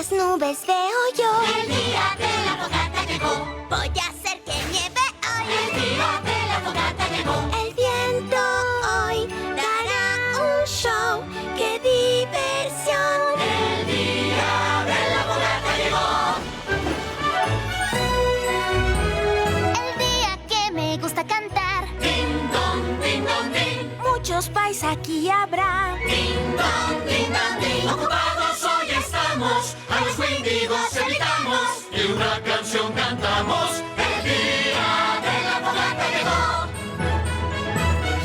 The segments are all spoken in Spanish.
las nubes veo yo. El día de la fogata llegó. Voy a hacer que nieve hoy. El día de la fogata llegó. El viento hoy dará un show. ¡Qué diversión! El día de la fogata llegó. El día que me gusta cantar. Ding dong, ding dong, ding. Muchos pais aquí habrá. Ding dong, ding dong, ding. Ocupados hoy estamos, a los Wendigos evitamos y una canción cantamos. El día de la fogata llegó.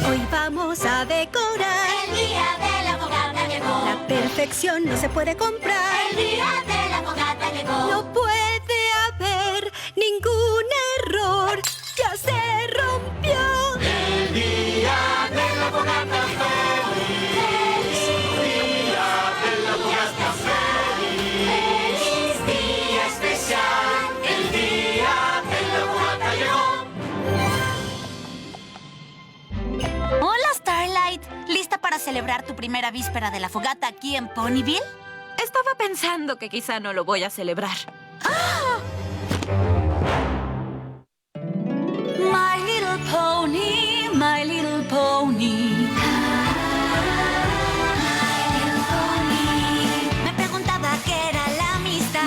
Hoy vamos a decorar. El día de la fogata llegó. La perfección no se puede comprar. El día de la fogata llegó. No puede haber ningún error. Ya se rompió. El día de la fogata feliz. Día de la fogata feliz. Día especial. El día de la fogata llegó. Hola, Starlight. ¿Lista para celebrar tu primera víspera de la fogata aquí en Ponyville? Estaba pensando que quizá no lo voy a celebrar. My little pony, my little pony. Me preguntaba qué era la amistad.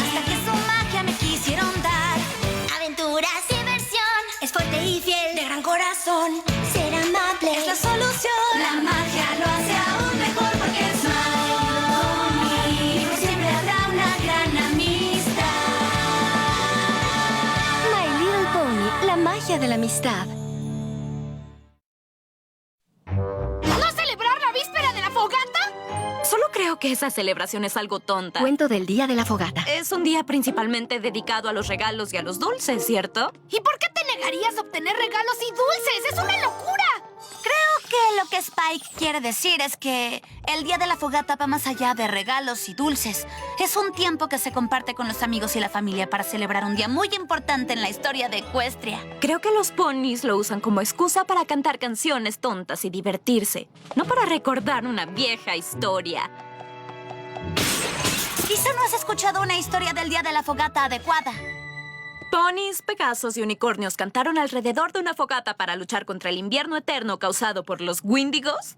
Hasta que su magia me quisieron dar. Aventuras, diversión. Es fuerte y fiel, de gran corazón. Ser amable Es la solución. La magia lo hace aún mejor porque es My Little Pony. Siempre habrá una gran amistad. My Little Pony, la magia de la amistad. ¿No celebrar la víspera de la fogata? Solo creo que esa celebración es algo tonta. Cuento del día de la fogata. Es un día principalmente dedicado a los regalos y a los dulces, ¿cierto? ¿Y por qué te negarías a obtener regalos y dulces? ¡Es una locura! Creo que lo que Spike quiere decir es que el día de la fogata va más allá de regalos y dulces. Es un tiempo que se comparte con los amigos y la familia para celebrar un día muy importante en la historia de Equestria. Creo que los ponis lo usan como excusa para cantar canciones tontas y divertirse, no para recordar una vieja historia. Quizá no has escuchado una historia del día de la fogata adecuada. Ponis, Pegasos y unicornios cantaron alrededor de una fogata para luchar contra el invierno eterno causado por los Wendigos.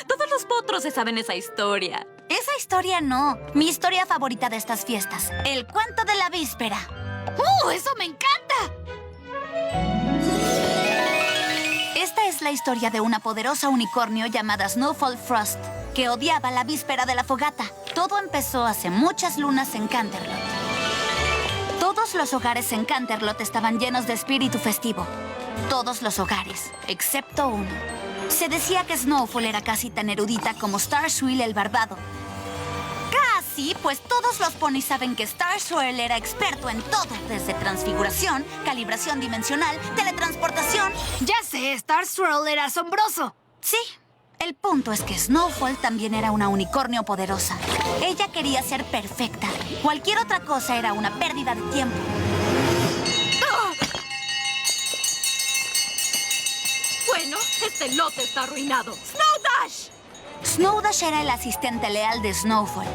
Todos los potros se saben esa historia. Esa historia no. Mi historia favorita de estas fiestas. El cuento de la víspera. ¡Eso me encanta! Esta es la historia de una poderosa unicornio llamada Snowfall Frost, que odiaba la víspera de la fogata. Todo empezó hace muchas lunas en Canterlot. Todos los hogares en Canterlot estaban llenos de espíritu festivo. Todos los hogares, excepto uno. Se decía que Snowfall era casi tan erudita como Starswell el Barbado. Casi, pues todos los ponis saben que Starswell era experto en todo, desde transfiguración, calibración dimensional, teletransportación. Ya sé, Star Swirl era asombroso. Sí, el punto es que Snowfall también era una unicornio poderosa. Ella quería ser perfecta. Cualquier otra cosa era una pérdida de tiempo. Bueno, este lote está arruinado. ¡Snowdash! Snowdash era el asistente leal de Snowfall.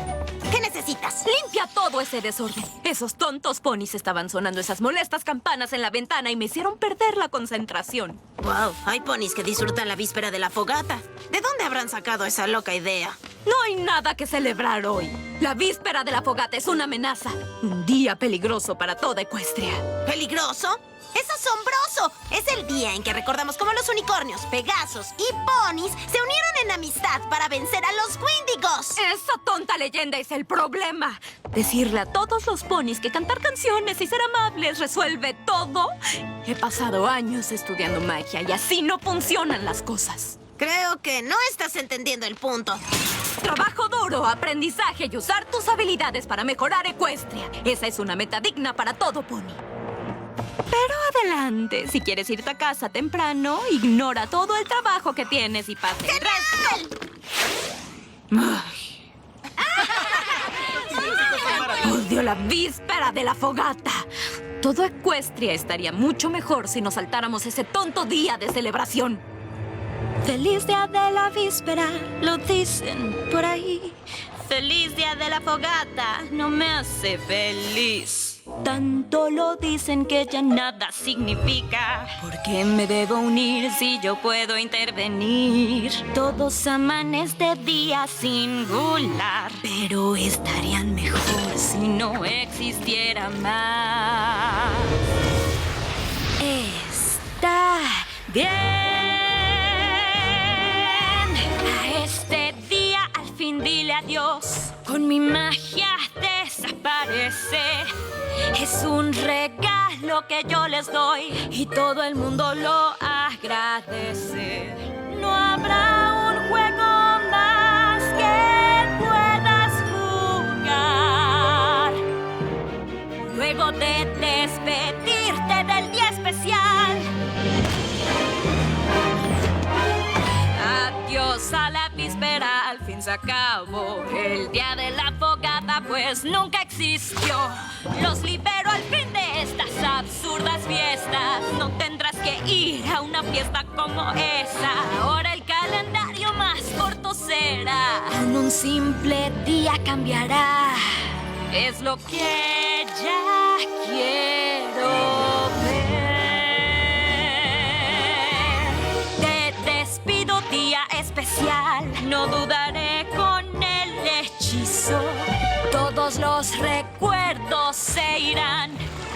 ¿Qué necesitas? Limpia todo ese desorden. Esos tontos ponis estaban sonando esas molestas campanas en la ventana y me hicieron perder la concentración. Wow, hay ponis que disfrutan la víspera de la fogata. ¿De dónde habrán sacado esa loca idea? No hay nada que celebrar hoy. La víspera de la fogata es una amenaza. Un día peligroso para toda Equestria. ¿Peligroso? ¡Es asombroso! Es el día en que recordamos cómo los unicornios, Pegasos y ponis se unieron en amistad para vencer a los Wendigos. Esa tonta leyenda es el problema. Decirle a todos los ponis que cantar canciones y ser amables resuelve todo. He pasado años estudiando magia y así no funcionan las cosas. Creo que no estás entendiendo el punto. Trabajo duro, aprendizaje y usar tus habilidades para mejorar Equestria. Esa es una meta digna para todo pony. Pero adelante, si quieres irte a casa temprano, ignora todo el trabajo que tienes y pase el resto. Ay. Odio la víspera de la fogata. Todo Equestria estaría mucho mejor si nos saltáramos ese tonto día de celebración. Feliz día de la víspera, lo dicen por ahí. Feliz día de la fogata no me hace feliz. Tanto lo dicen que ya nada significa. ¿Por qué me debo unir si yo puedo intervenir? Todos aman este día singular, pero estarían mejor si no existiera más. Está bien. A este día al fin dile adiós. Con mi magia desaparece. Es un regalo que yo les doy y todo el mundo lo agradece. No habrá un juego más que puedas jugar. Luego de despedirte del día especial. Adiós a la víspera, al fin se acabó. El día de la fogata pues nunca existió. Los libero al fin de estas absurdas fiestas. No tendrás que ir a una fiesta como esa. Ahora el calendario más corto será. En un simple día cambiará. Es lo que ya quiero ver. Te despido día especial. No dudaré con el hechizo. Todos los recuerdos se irán.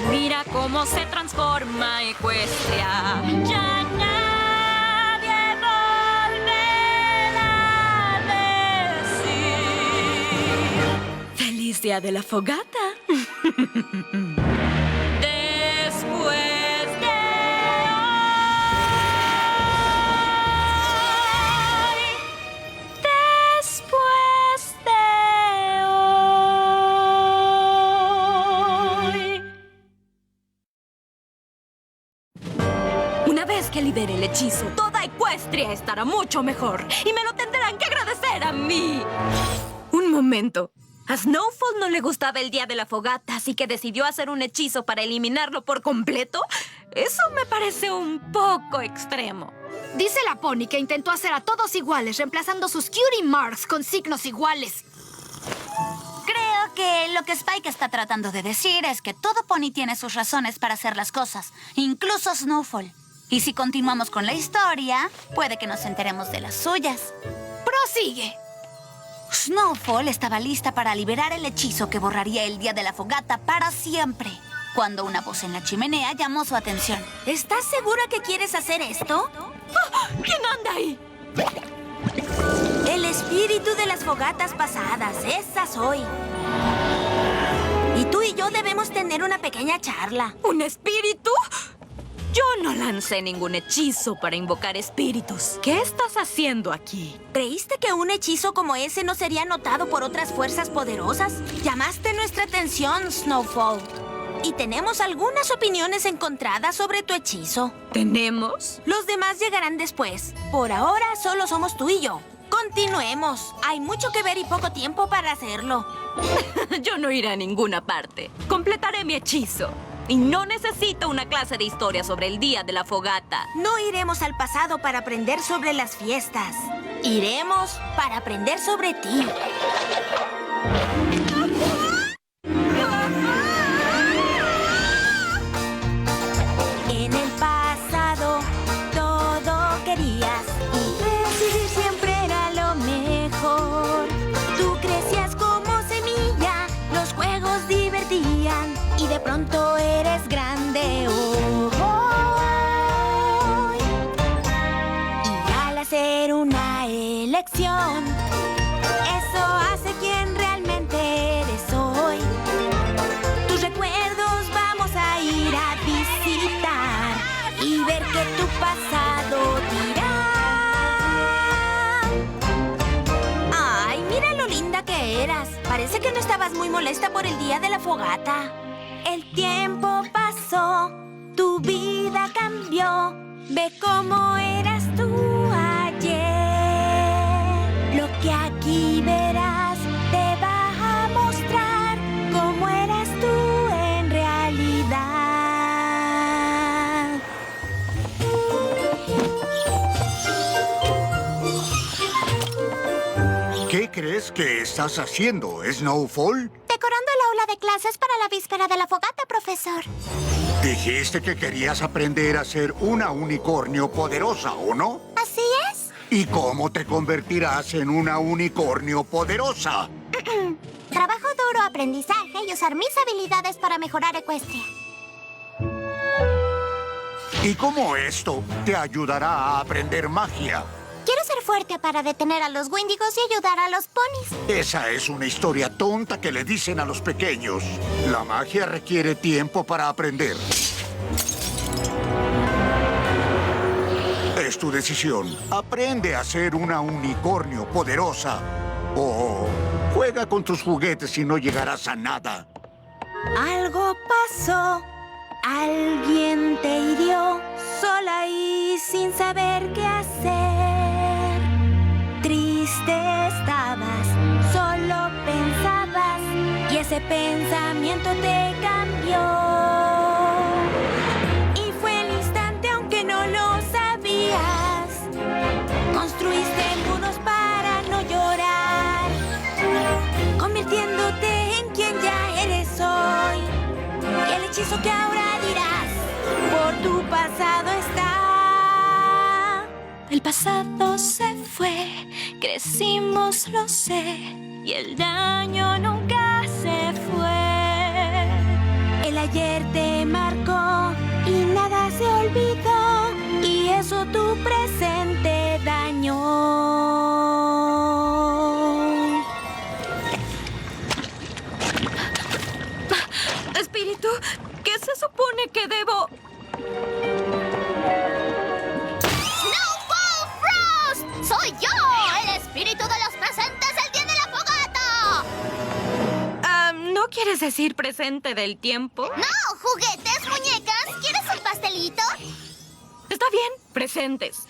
Mira cómo se transforma Equestria. Ya nadie volverá a decir ¡Feliz día de la fogata! Después de hoy. Después de hoy. Una vez que libere el hechizo, toda Equestria estará mucho mejor. Y me lo tendrán que agradecer a mí. Un momento. A Snowfall no le gustaba el día de la fogata, así que decidió hacer un hechizo para eliminarlo por completo. Eso me parece un poco extremo. Dice la Pony que intentó hacer a todos iguales, reemplazando sus cutie marks con signos iguales. Creo que lo que Spike está tratando de decir es que todo pony tiene sus razones para hacer las cosas, incluso Snowfall. Y si continuamos con la historia, puede que nos enteremos de las suyas. Prosigue. Snowfall estaba lista para liberar el hechizo que borraría el día de la fogata para siempre, cuando una voz en la chimenea llamó su atención. ¿Estás segura que quieres hacer esto? ¿Quién anda ahí? El espíritu de las fogatas pasadas, esa soy. Y tú y yo debemos tener una pequeña charla. ¿Un espíritu? Yo no lancé ningún hechizo para invocar espíritus. ¿Qué estás haciendo aquí? ¿Creíste que un hechizo como ese no sería notado por otras fuerzas poderosas? Llamaste nuestra atención, Snowfall. Y tenemos algunas opiniones encontradas sobre tu hechizo. ¿Tenemos? Los demás llegarán después. Por ahora solo somos tú y yo. Continuemos. Hay mucho que ver y poco tiempo para hacerlo. Yo no iré a ninguna parte. Completaré mi hechizo. Y no necesito una clase de historia sobre el día de la fogata. No iremos al pasado para aprender sobre las fiestas. Iremos para aprender sobre ti. En el pasado todo querías y recibir siempre era lo mejor. Tú crecías como semilla, los juegos divertían y de pronto eres grande hoy. Y al hacer una elección, eso hace quien realmente eres hoy. Tus recuerdos vamos a ir a visitar y ver que tu pasado dirá. Ay, mira lo linda que eras. Parece que no estabas muy molesta por el día de la fogata. El tiempo pasó, tu vida cambió. Ve cómo eras tú ayer. Lo que aquí verás te va a mostrar cómo eras tú en realidad. ¿Qué crees Entonces, ¿qué estás haciendo, Snowfall? Decorando el aula de clases para la víspera de la fogata, profesor. Dijiste que querías aprender a ser una unicornio poderosa, ¿o no? ¿Así es? ¿Y cómo te convertirás en una unicornio poderosa? Trabajo duro, aprendizaje y usar mis habilidades para mejorar Ecuestria. ¿Y cómo esto te ayudará a aprender magia? Quiero ser fuerte para detener a los Wendigos y ayudar a los ponis. Esa es una historia tonta que le dicen a los pequeños. La magia requiere tiempo para aprender. Es tu decisión. Aprende a ser una unicornio poderosa. O juega con tus juguetes y no llegarás a nada. Algo pasó. Alguien te hirió sola y sin saber qué hacer. Triste estabas, solo pensabas y ese pensamiento te cambió. Y fue el instante aunque no lo sabías. Construiste muros para no llorar, convirtiéndote en quien ya eres hoy. Y el hechizo que ahora dirás por tu pasado está. El pasado se fue, crecimos, lo sé, y el daño nunca se fue. El ayer te marcó y nada se olvidó, y eso tu presente dañó. Espíritu, ¿qué se supone que debo...? ¡Snowfall Frost! ¡Soy yo! ¡El espíritu de los presentes el día de la fogata! ¿No quieres decir presente del tiempo? ¡No! ¿Juguetes, muñecas? ¿Quieres un pastelito? Está bien, presentes.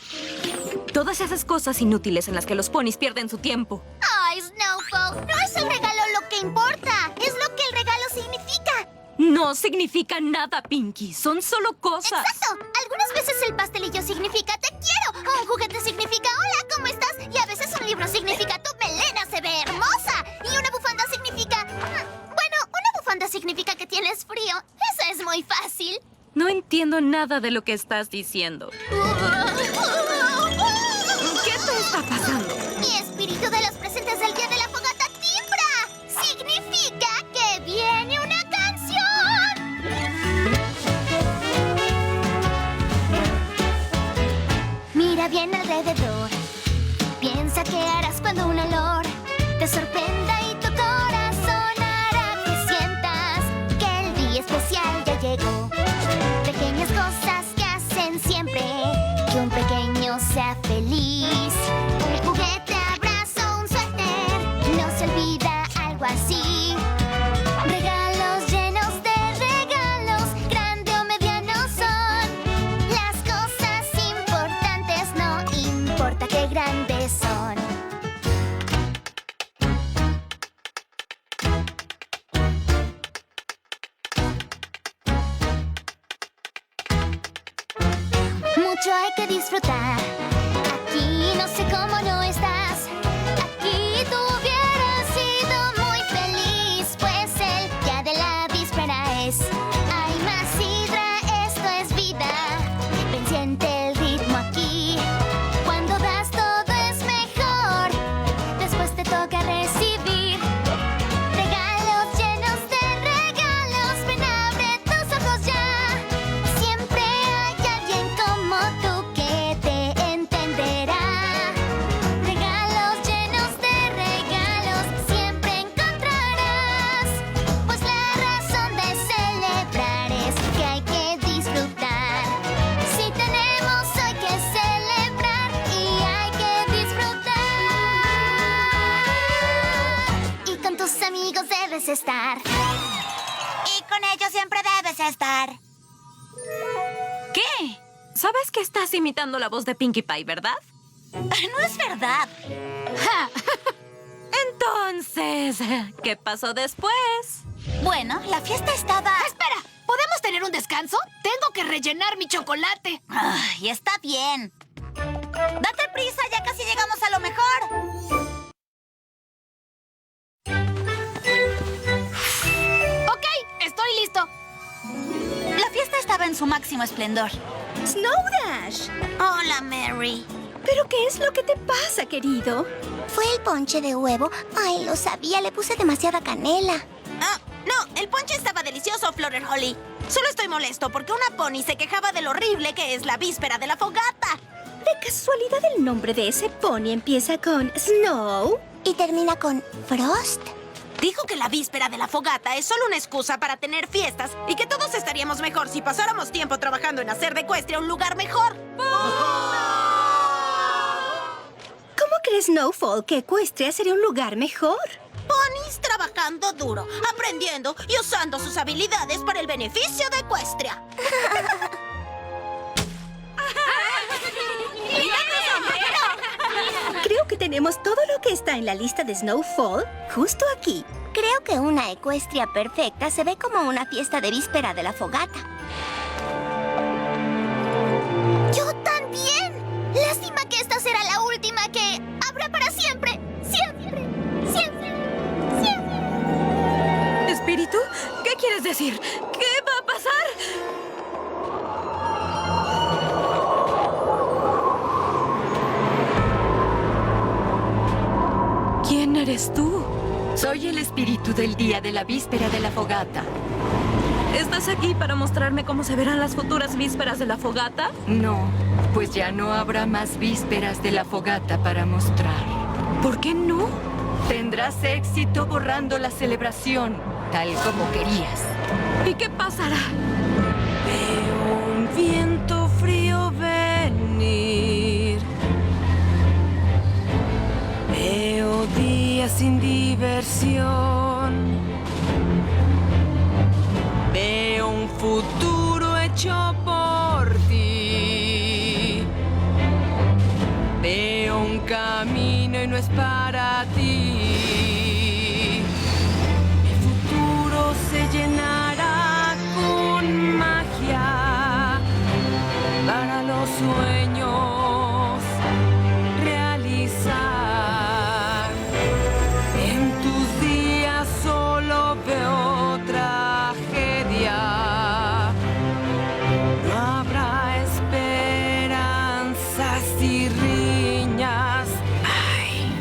Todas esas cosas inútiles en las que los ponis pierden su tiempo. ¡Ay, Snowfall! No es el regalo lo que importa. Es lo que el regalo significa. No significa nada, Pinky. Son solo cosas. ¡Exacto! Algunas veces el pastelillo significa te quiero. O un juguete significa hola, ¿cómo estás? Y a veces un libro significa tu melena se ve hermosa. Y una bufanda significa... Bueno, una bufanda significa que tienes frío. Eso es muy fácil. No entiendo nada de lo que estás diciendo. ¿Qué te está pasando? Mi espíritu de los presentes del día de la fogata timbra. Significa que viene una canción. Mira bien alrededor. Piensa qué harás cuando un olor te sorprenda y tu corazón hará que sientas que el día especial ya llegó. Pequeñas cosas que hacen siempre que un pequeño sea feliz. Un juguete, abrazo, un suéter, no se olvida algo así. Regalos llenos de regalos, grande o mediano son. Las cosas importantes no importa qué grandes son. Mucho hay que disfrutar. Aquí no sé cómo no estás. Aquí tú hubieras sido muy feliz, pues el día de la víspera es. Hay más sidra, esto es vida. Ven, siente el ritmo aquí. Cuando das todo es mejor. Después te toca recibir regalos llenos de regalos. Ven, abre tus ojos ya. Siempre hay alguien como tú que te entenderá. Regalos llenos de regalos siempre encontrarás. Pues la razón de celebrar es que hay que disfrutar. Si tenemos hoy que celebrar y hay que disfrutar. Y con tus amigos debes estar. Y con ellos siempre debes estar. ¿Qué? ¿Sabes que estás imitando la voz de Pinkie Pie, verdad? No es verdad. Entonces, ¿qué pasó después? Bueno, la fiesta estaba... ¡Espera! ¿Podemos tener un descanso? Tengo que rellenar mi chocolate. Ay, está bien. Date prisa, ya casi llegamos a lo mejor. en su máximo esplendor. Snow Dash. Hola, Mary. ¿Pero qué es lo que te pasa, querido? Fue el ponche de huevo. Ay, lo sabía, le puse demasiada canela. Ah, no, el ponche estaba delicioso, Florel Holly. Solo estoy molesto porque una pony se quejaba de lo horrible que es la víspera de la fogata. ¿De casualidad el nombre de ese pony empieza con Snow? Y termina con Frost. Dijo que la víspera de la fogata es solo una excusa para tener fiestas y que todos estaríamos mejor si pasáramos tiempo trabajando en hacer de Ecuestria un lugar mejor. ¿Cómo crees, Snowfall, que Ecuestria sería un lugar mejor? Ponis trabajando duro, aprendiendo y usando sus habilidades para el beneficio de Ecuestria. Creo que tenemos todo lo que está en la lista de Snowfall justo aquí. Creo que una Ecuestria perfecta se ve como una fiesta de víspera de la fogata. ¡Yo también! Lástima que esta será la última que habrá para siempre. Siempre, siempre, siempre. ¿Espíritu? ¿Qué quieres decir? ¿Qué va a pasar? ¿Quién eres tú? Soy el espíritu del día de la víspera de la fogata. ¿Estás aquí para mostrarme cómo se verán las futuras vísperas de la fogata? No, pues ya no habrá más vísperas de la fogata para mostrar. ¿Por qué no? Tendrás éxito borrando la celebración, tal como querías. ¿Y qué pasará? Veo un viento frío venir. Veo días sin diversión. Veo un futuro hecho por ti. Veo un camino y no es para ti. El futuro se llenará con magia para los sueños realizar. En tus días solo veo tragedia. No habrá esperanzas y riñas. Ay,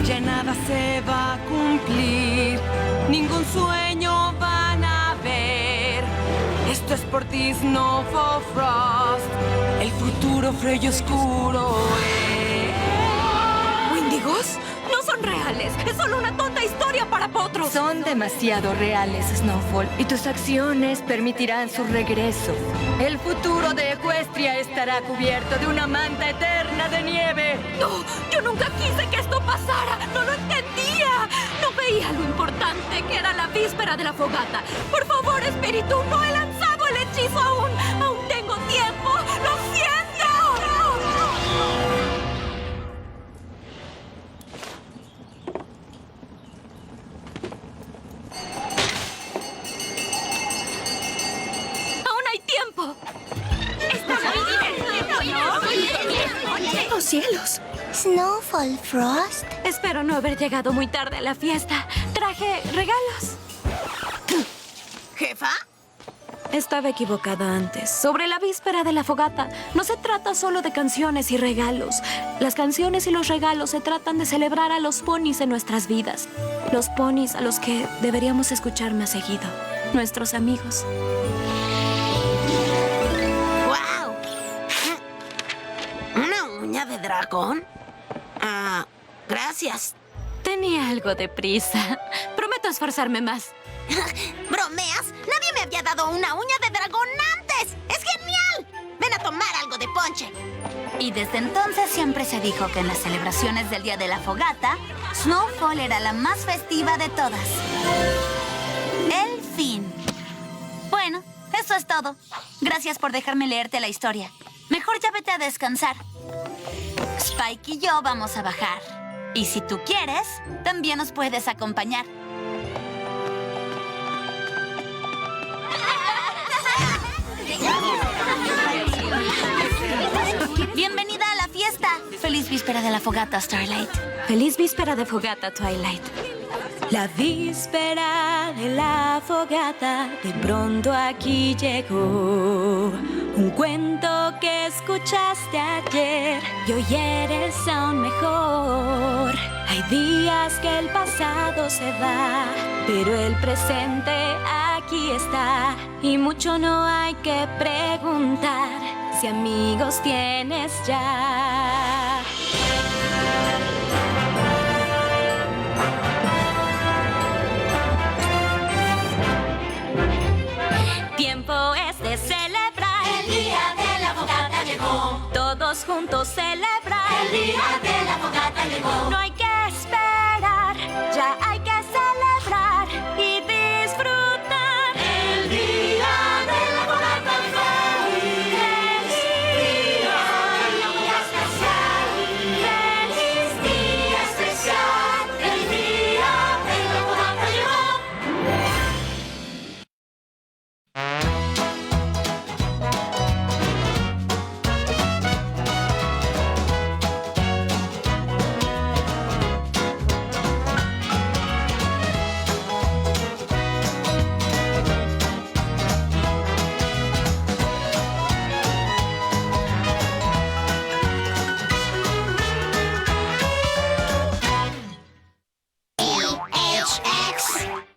ya nada se va a cumplir. Ningún sueño van a ver. Esto es por ti, Snowfall Frost. El futuro frío y oscuro es. ¿Wendigos? No son reales. Es solo una tonta historia para potros. Son demasiado reales, Snowfall, y tus acciones permitirán su regreso. El futuro de Ecuestria estará cubierto de una manta eterna de nieve. No, yo nunca quise que esto pasara. No lo entendía. No veía lo importante que era la víspera de la fogata. Por favor, espíritu, no he lanzado el hechizo aún. Aún tengo tiempo. ¡Lo siento! ¡Aún hay tiempo! ¡Oh, cielos! Snowfall Frost. Espero no haber llegado muy tarde a la fiesta. Traje regalos. ¿Jefa? Estaba equivocada antes. Sobre la víspera de la fogata, no se trata solo de canciones y regalos. Las canciones y los regalos se tratan de celebrar a los ponis en nuestras vidas. Los ponis a los que deberíamos escuchar más seguido. Nuestros amigos. ¡Wow! ¿Una uña de dragón? Ah, gracias. Tenía algo de prisa. Prometo esforzarme más. ¿Bromeas? Nadie me había dado una uña de dragón antes. ¡Es genial! Ven a tomar algo de ponche. Y desde entonces siempre se dijo que en las celebraciones del Día de la Fogata, Snowfall era la más festiva de todas. El fin. Bueno, eso es todo. Gracias por dejarme leerte la historia. Mejor ya vete a descansar. Spike y yo vamos a bajar. Y si tú quieres, también nos puedes acompañar. Bienvenida a la fiesta. Feliz víspera de la fogata, Starlight. Feliz víspera de fogata, Twilight. La víspera de la fogata de pronto aquí llegó. Un cuento que escuchaste ayer y hoy eres aún mejor. Hay días que el pasado se va, pero el presente aquí está. Y mucho no hay que preguntar si amigos tienes ya. Tiempo es de celebrar. El día de la fogata llegó. Todos juntos celebrar. El día de la fogata llegó. No hay que esperar, ya hay que celebrar y disfrutar. El día de la fogata llegó. ¡Feliz día! Día especial. ¡Feliz Día especial. El día de la fogata llegó. EHX